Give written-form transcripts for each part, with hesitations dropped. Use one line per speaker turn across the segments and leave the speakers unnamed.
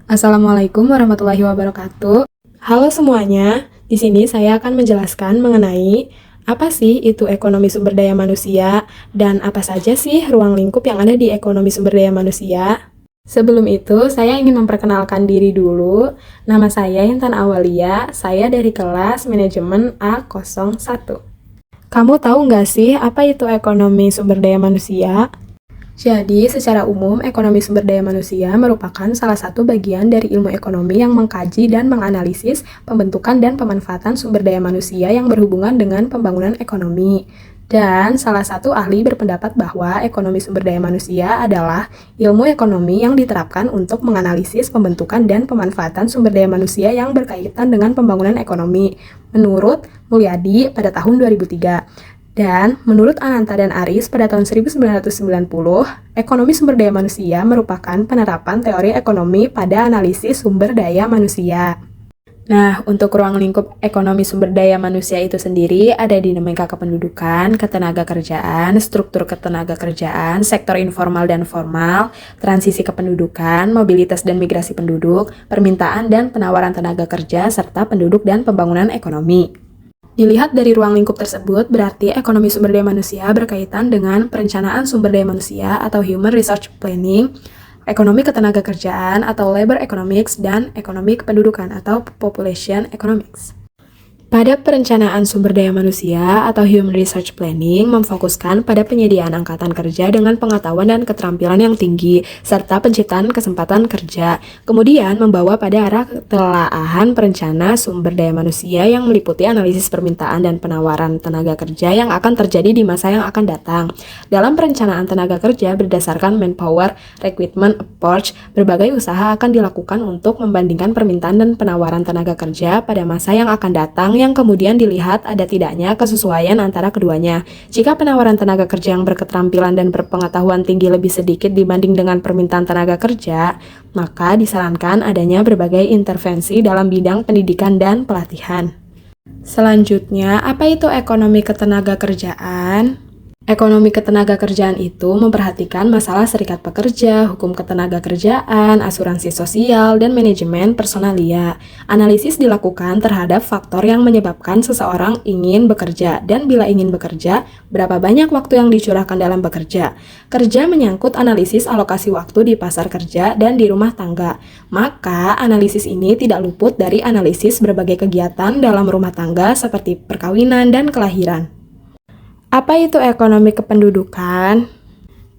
Assalamualaikum warahmatullahi wabarakatuh. Halo semuanya, di sini saya akan menjelaskan mengenai apa sih itu ekonomi sumber daya manusia dan apa saja sih ruang lingkup yang ada di ekonomi sumber daya manusia. Sebelum itu, saya ingin memperkenalkan diri dulu. Nama saya Intan Awalia, saya dari kelas manajemen A01. Kamu tahu nggak sih apa itu ekonomi sumber daya manusia? Jadi, secara umum, ekonomi sumber daya manusia merupakan salah satu bagian dari ilmu ekonomi yang mengkaji dan menganalisis pembentukan dan pemanfaatan sumber daya manusia yang berhubungan dengan pembangunan ekonomi. Dan salah satu ahli berpendapat bahwa ekonomi sumber daya manusia adalah ilmu ekonomi yang diterapkan untuk menganalisis pembentukan dan pemanfaatan sumber daya manusia yang berkaitan dengan pembangunan ekonomi, menurut Mulyadi pada tahun 2003. Dan menurut Ananta dan Aris pada tahun 1990, ekonomi sumber daya manusia merupakan penerapan teori ekonomi pada analisis sumber daya manusia. Nah, untuk ruang lingkup ekonomi sumber daya manusia itu sendiri ada dinamika kependudukan, ketenaga kerjaan, struktur ketenaga kerjaan, sektor informal dan formal, transisi kependudukan, mobilitas dan migrasi penduduk, permintaan dan penawaran tenaga kerja, serta penduduk dan pembangunan ekonomi. Dilihat dari ruang lingkup tersebut, berarti ekonomi sumber daya manusia berkaitan dengan perencanaan sumber daya manusia atau Human Resource Planning, ekonomi ketenaga kerjaan atau Labor Economics, dan ekonomi kependudukan atau Population Economics. Pada perencanaan sumber daya manusia atau Human Resource Planning memfokuskan pada penyediaan angkatan kerja dengan pengetahuan dan keterampilan yang tinggi, serta penciptaan kesempatan kerja. Kemudian membawa pada arah ketelaahan perencana sumber daya manusia yang meliputi analisis permintaan dan penawaran tenaga kerja yang akan terjadi di masa yang akan datang. Dalam perencanaan tenaga kerja berdasarkan Manpower Recruitment Approach, berbagai usaha akan dilakukan untuk membandingkan permintaan dan penawaran tenaga kerja pada masa yang akan datang yang kemudian dilihat ada tidaknya kesesuaian antara keduanya. Jika penawaran tenaga kerja yang berketerampilan dan berpengetahuan tinggi lebih sedikit dibanding dengan permintaan tenaga kerja, maka disarankan adanya berbagai intervensi dalam bidang pendidikan dan pelatihan. Selanjutnya, apa itu ekonomi ketenaga kerjaan? Ekonomi ketenaga kerjaan itu memperhatikan masalah serikat pekerja, hukum ketenaga kerjaan, asuransi sosial, dan manajemen personalia. Analisis dilakukan terhadap faktor yang menyebabkan seseorang ingin bekerja, dan bila ingin bekerja, berapa banyak waktu yang dicurahkan dalam bekerja. Kerja menyangkut analisis alokasi waktu di pasar kerja dan di rumah tangga. Maka, analisis ini tidak luput dari analisis berbagai kegiatan dalam rumah tangga seperti perkawinan dan kelahiran. Apa itu ekonomi kependudukan?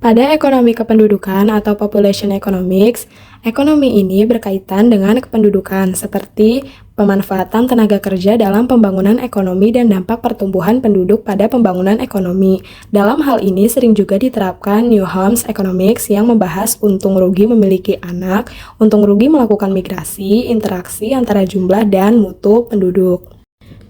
Pada ekonomi kependudukan atau population economics, ekonomi ini berkaitan dengan kependudukan seperti pemanfaatan tenaga kerja dalam pembangunan ekonomi dan dampak pertumbuhan penduduk pada pembangunan ekonomi. Dalam hal ini sering juga diterapkan New Homes Economics yang membahas untung rugi memiliki anak, untung rugi melakukan migrasi, interaksi antara jumlah dan mutu penduduk.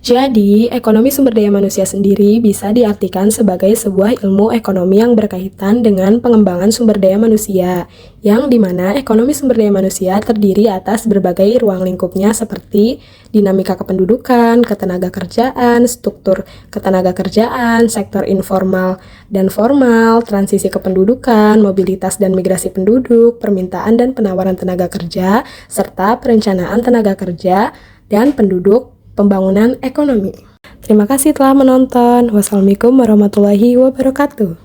Jadi, ekonomi sumber daya manusia sendiri bisa diartikan sebagai sebuah ilmu ekonomi yang berkaitan dengan pengembangan sumber daya manusia, yang dimana ekonomi sumber daya manusia terdiri atas berbagai ruang lingkupnya seperti dinamika kependudukan, ketenaga kerjaan, struktur ketenaga kerjaan, sektor informal dan formal, transisi kependudukan, mobilitas dan migrasi penduduk, permintaan dan penawaran tenaga kerja, serta perencanaan tenaga kerja dan penduduk pembangunan ekonomi. Terima kasih telah menonton. Wassalamualaikum warahmatullahi wabarakatuh.